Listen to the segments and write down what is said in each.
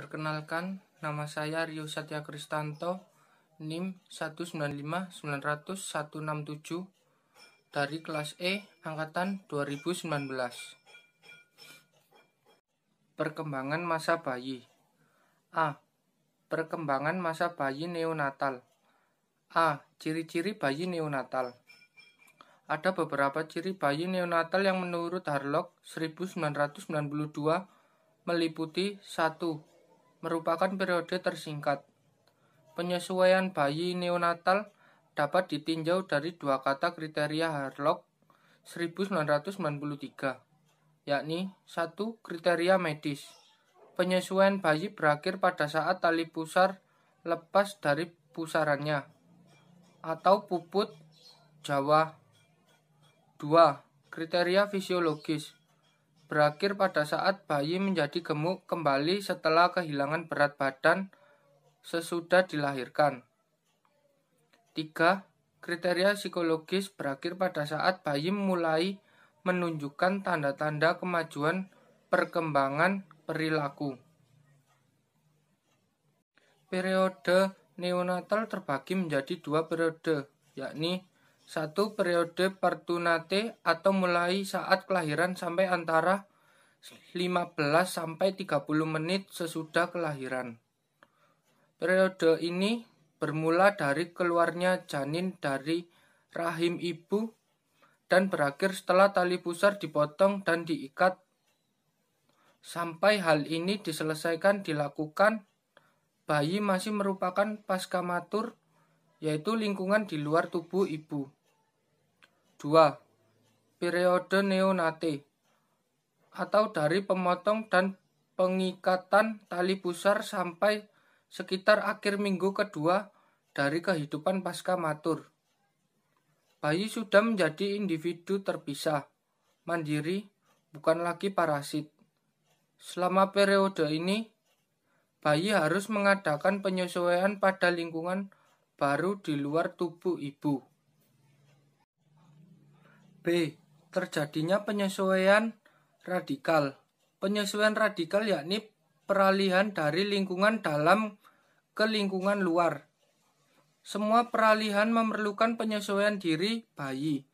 Perkenalkan, nama saya Rio Satya Kristanto, NIM 195900167 dari kelas E angkatan 2019. Perkembangan masa bayi. A. Perkembangan masa bayi neonatal. A. Ciri-ciri bayi neonatal. Ada beberapa ciri bayi neonatal yang menurut Harlock 1992 meliputi 1. Merupakan periode tersingkat. Penyesuaian bayi neonatal dapat ditinjau dari dua kata kriteria Harlock 1993, yakni 1. Kriteria medis. Penyesuaian bayi berakhir pada saat tali pusar lepas dari pusarannya atau puput Jawa. 2. Kriteria fisiologis. Berakhir pada saat bayi menjadi gemuk kembali setelah kehilangan berat badan sesudah dilahirkan. 3. Kriteria psikologis berakhir pada saat bayi mulai menunjukkan tanda-tanda kemajuan perkembangan perilaku. Periode neonatal terbagi menjadi dua periode, yakni 1. Periode pertunate atau mulai saat kelahiran sampai antara 15 sampai 30 menit sesudah kelahiran. Periode ini bermula dari keluarnya janin dari rahim ibu dan berakhir setelah tali pusar dipotong dan diikat. Sampai hal ini diselesaikan dilakukan, bayi masih merupakan paskamatur, yaitu lingkungan di luar tubuh ibu. 2. Periode neonate atau dari pemotong dan pengikatan tali pusar sampai sekitar akhir minggu kedua dari kehidupan paskamatur. Bayi sudah menjadi individu terpisah, mandiri, bukan lagi parasit. Selama periode ini, bayi harus mengadakan penyesuaian pada lingkungan baru di luar tubuh ibu. B. Terjadinya penyesuaian radikal. Penyesuaian radikal yakni peralihan dari lingkungan dalam ke lingkungan luar. Semua peralihan memerlukan penyesuaian diri bayi.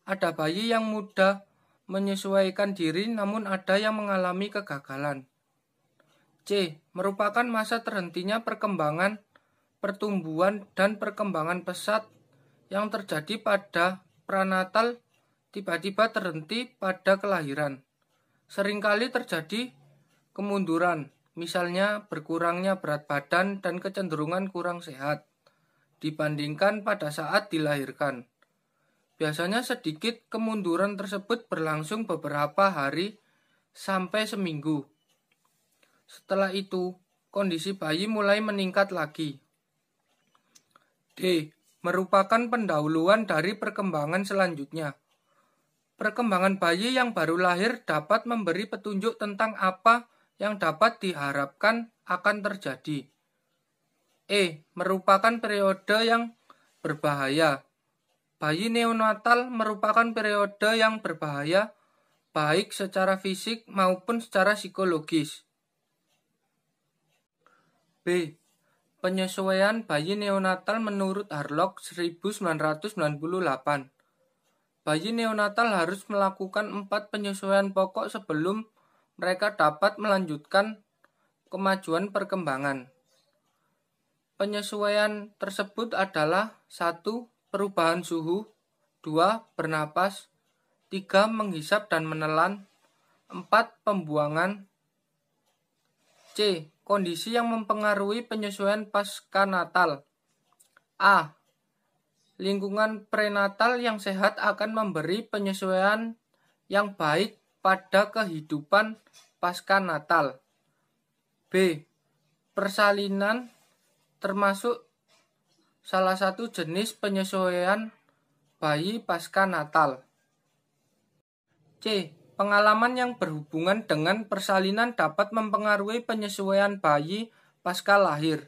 Ada bayi yang mudah menyesuaikan diri namun ada yang mengalami kegagalan. C. Merupakan masa terhentinya perkembangan, pertumbuhan, dan perkembangan pesat yang terjadi pada pranatal tiba-tiba terhenti pada kelahiran. Seringkali terjadi kemunduran, misalnya berkurangnya berat badan dan kecenderungan kurang sehat dibandingkan pada saat dilahirkan. Biasanya sedikit kemunduran tersebut berlangsung beberapa hari sampai seminggu. Setelah itu, kondisi bayi mulai meningkat lagi. D. Merupakan pendahuluan dari perkembangan selanjutnya. Perkembangan bayi yang baru lahir dapat memberi petunjuk tentang apa yang dapat diharapkan akan terjadi. E. Merupakan periode yang berbahaya. Bayi neonatal merupakan periode yang berbahaya, baik secara fisik maupun secara psikologis. B. Penyesuaian bayi neonatal menurut Harlock 1998. Bayi neonatal harus melakukan 4 penyesuaian pokok sebelum mereka dapat melanjutkan kemajuan perkembangan. Penyesuaian tersebut adalah 1. Perubahan suhu, 2. Bernapas, 3. Menghisap dan menelan, 4. Pembuangan. C. Kondisi yang mempengaruhi penyesuaian paskanatal. A. Lingkungan prenatal yang sehat akan memberi penyesuaian yang baik pada kehidupan paskanatal. B. Persalinan termasuk salah satu jenis penyesuaian bayi paskanatal. C. Pengalaman yang berhubungan dengan persalinan dapat mempengaruhi penyesuaian bayi pasca lahir,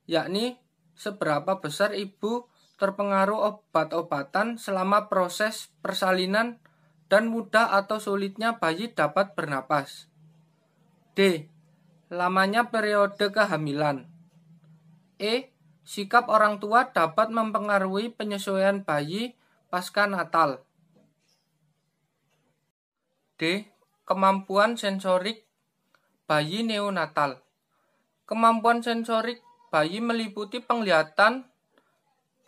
yakni seberapa besar ibu terpengaruh obat-obatan selama proses persalinan dan mudah atau sulitnya bayi dapat bernapas. D. lamanya periode kehamilan. Sikap orang tua dapat mempengaruhi penyesuaian bayi pasca natal. Kemampuan sensorik bayi neonatal. Kemampuan sensorik bayi meliputi penglihatan,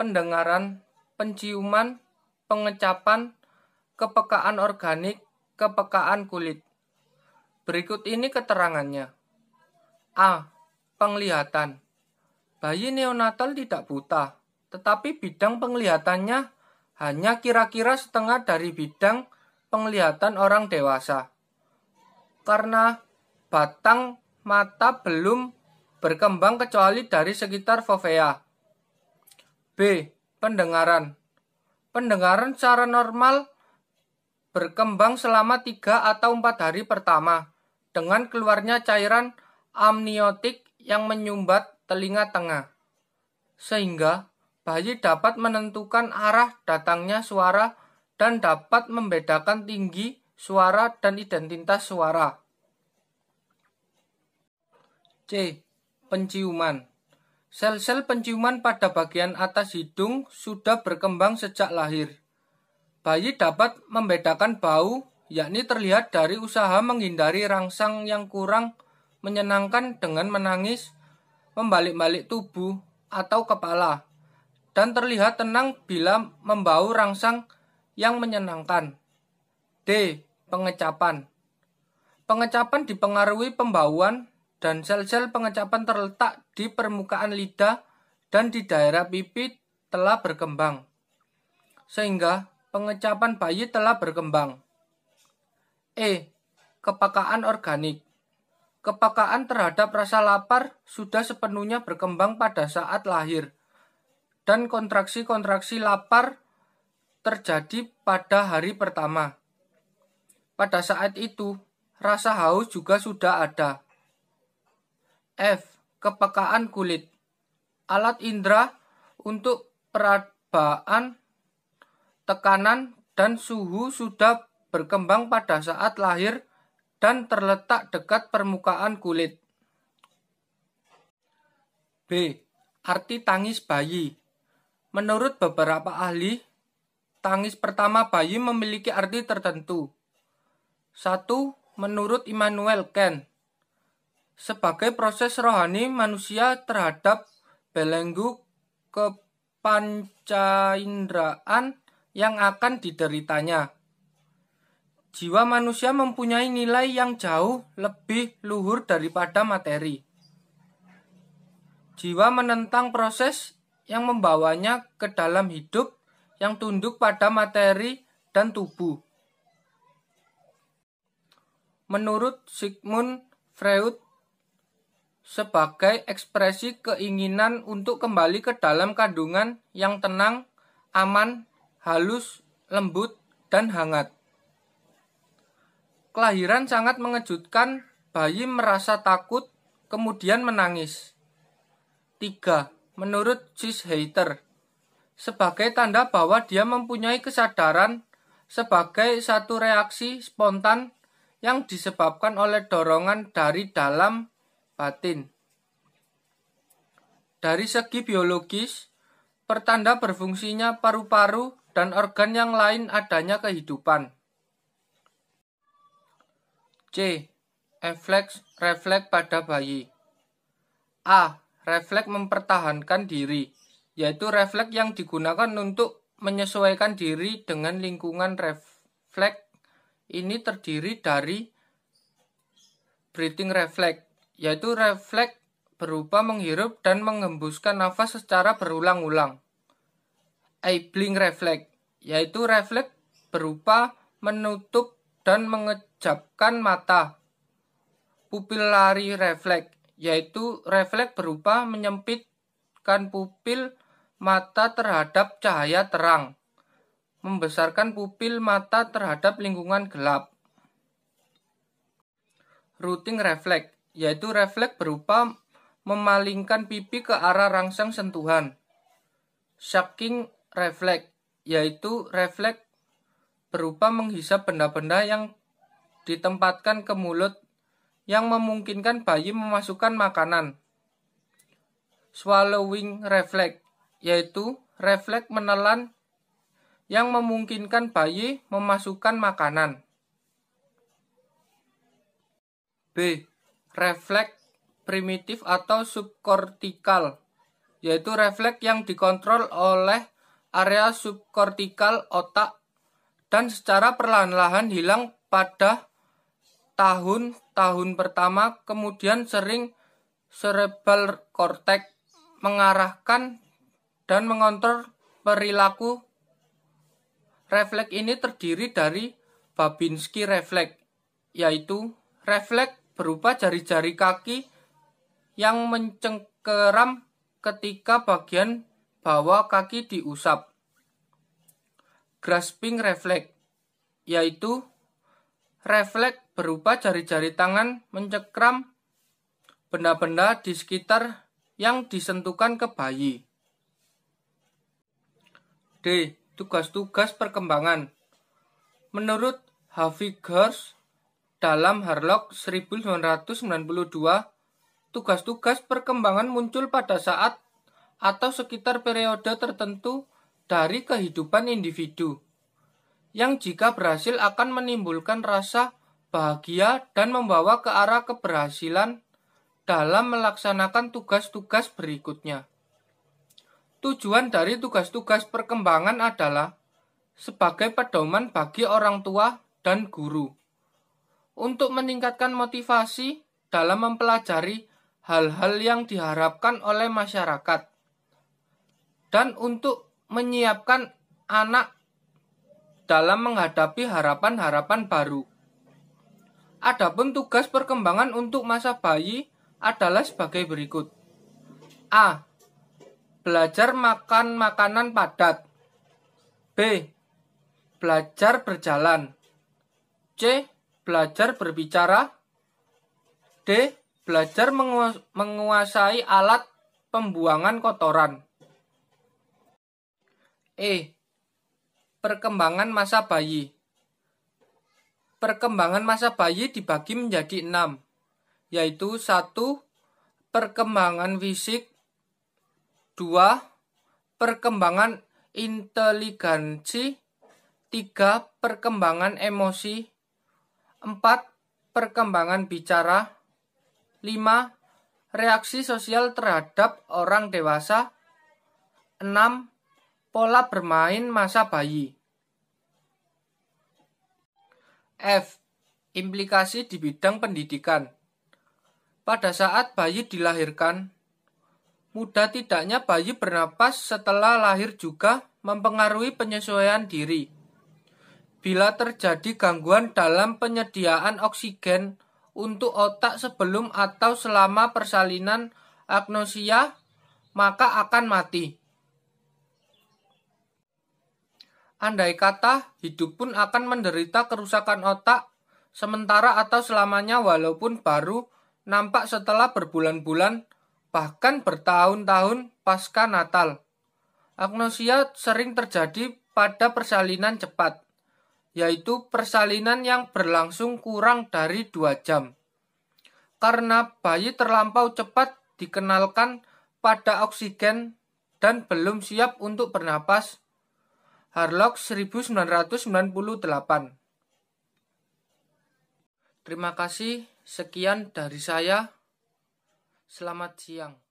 pendengaran, penciuman, pengecapan, kepekaan organik, kepekaan kulit. Berikut ini keterangannya. A. Penglihatan. Bayi neonatal tidak buta, tetapi bidang penglihatannya hanya kira-kira setengah dari bidang penglihatan orang dewasa. Karena batang mata belum berkembang kecuali dari sekitar fovea. B. Pendengaran. Pendengaran secara normal berkembang selama 3 atau 4 hari pertama dengan keluarnya cairan amniotik yang menyumbat telinga tengah. Sehingga bayi dapat menentukan arah datangnya suara dan dapat membedakan tinggi suara dan identitas suara. C. Penciuman. Sel-sel penciuman pada bagian atas hidung sudah berkembang sejak lahir. Bayi dapat membedakan bau, yakni terlihat dari usaha menghindari rangsang yang kurang menyenangkan dengan menangis, membalik-balik tubuh atau kepala, dan terlihat tenang bila membau rangsang yang menyenangkan. D. Pengecapan. Pengecapan dipengaruhi pembauan dan sel-sel pengecapan terletak di permukaan lidah dan di daerah pipi telah berkembang, sehingga pengecapan bayi telah berkembang. Kepekaan organik. Kepekaan terhadap rasa lapar sudah sepenuhnya berkembang pada saat lahir, dan kontraksi-kontraksi lapar terjadi pada hari pertama. Pada saat itu, rasa haus juga sudah ada. F. Kepekaan kulit. Alat indera untuk perabaan, tekanan, dan suhu sudah berkembang pada saat lahir dan terletak dekat permukaan kulit. B. Arti tangis bayi. Menurut beberapa ahli, tangis pertama bayi memiliki arti tertentu. 1. Menurut Immanuel Kant, sebagai proses rohani manusia terhadap belenggu kepancainderaan yang akan dideritanya. Jiwa manusia mempunyai nilai yang jauh lebih luhur daripada materi. Jiwa menentang proses yang membawanya ke dalam hidup yang tunduk pada materi dan tubuh. Menurut Sigmund Freud, sebagai ekspresi keinginan untuk kembali ke dalam kandungan yang tenang, aman, halus, lembut, dan hangat. Kelahiran sangat mengejutkan, bayi merasa takut, kemudian menangis. 3. Menurut Zysheiter, sebagai tanda bahwa dia mempunyai kesadaran sebagai satu reaksi spontan yang disebabkan oleh dorongan dari dalam batin. Dari segi biologis, pertanda berfungsinya paru-paru dan organ yang lain adanya kehidupan. C. Refleks pada bayi. A. Refleks mempertahankan diri, yaitu refleks yang digunakan untuk menyesuaikan diri dengan lingkungan. Refleks ini terdiri dari breathing reflex, yaitu refleks berupa menghirup dan menghembuskan nafas secara berulang-ulang. Eye-blink reflex, yaitu refleks berupa menutup dan mengejapkan mata. Pupillary reflex, yaitu refleks berupa menyempitkan pupil mata terhadap cahaya terang, membesarkan pupil mata terhadap lingkungan gelap. Routing reflex, yaitu refleks berupa memalingkan pipi ke arah rangsang sentuhan. Sucking reflex, yaitu refleks berupa menghisap benda-benda yang ditempatkan ke mulut yang memungkinkan bayi memasukkan makanan. Swallowing reflex, yaitu refleks menelan yang memungkinkan bayi memasukkan makanan. B. Refleks primitif atau subkortikal, yaitu refleks yang dikontrol oleh area subkortikal otak dan secara perlahan-lahan hilang pada tahun-tahun pertama, kemudian sering cerebral cortex mengarahkan dan mengontrol perilaku. Refleks ini terdiri dari Babinski refleks, yaitu refleks berupa jari-jari kaki yang mencengkeram ketika bagian bawah kaki diusap. Grasping refleks, yaitu refleks berupa jari-jari tangan mencengkeram benda-benda di sekitar yang disentuhkan ke bayi. D. Tugas-tugas perkembangan. Menurut Havighurst dalam Harlock 1992, tugas-tugas perkembangan muncul pada saat atau sekitar periode tertentu dari kehidupan individu, yang jika berhasil akan menimbulkan rasa bahagia dan membawa ke arah keberhasilan dalam melaksanakan tugas-tugas berikutnya. Tujuan dari tugas-tugas perkembangan adalah sebagai pedoman bagi orang tua dan guru untuk meningkatkan motivasi dalam mempelajari hal-hal yang diharapkan oleh masyarakat dan untuk menyiapkan anak dalam menghadapi harapan-harapan baru. Adapun tugas perkembangan untuk masa bayi adalah sebagai berikut. A. Belajar makan makanan padat. B. Belajar berjalan. C. Belajar berbicara. D. Belajar menguasai alat pembuangan kotoran. E. Perkembangan masa bayi. Perkembangan masa bayi dibagi menjadi 6, yaitu 1. Perkembangan fisik. 2. Perkembangan inteligensi. 3. Perkembangan emosi. 4. Perkembangan bicara. 5. Reaksi sosial terhadap orang dewasa. 6. Pola bermain masa bayi. F. Implikasi di bidang pendidikan. Pada saat bayi dilahirkan, mudah tidaknya bayi bernapas setelah lahir juga mempengaruhi penyesuaian diri. Bila terjadi gangguan dalam penyediaan oksigen untuk otak sebelum atau selama persalinan agnosia, maka akan mati. Andai kata hidup pun akan menderita kerusakan otak sementara atau selamanya, walaupun baru nampak setelah berbulan-bulan bahkan bertahun-tahun pasca natal. Agnosia sering terjadi pada persalinan cepat, yaitu persalinan yang berlangsung kurang dari 2 jam. Karena bayi terlampau cepat dikenalkan pada oksigen dan belum siap untuk bernapas. Harlock 1998. Terima kasih, sekian dari saya. Selamat siang.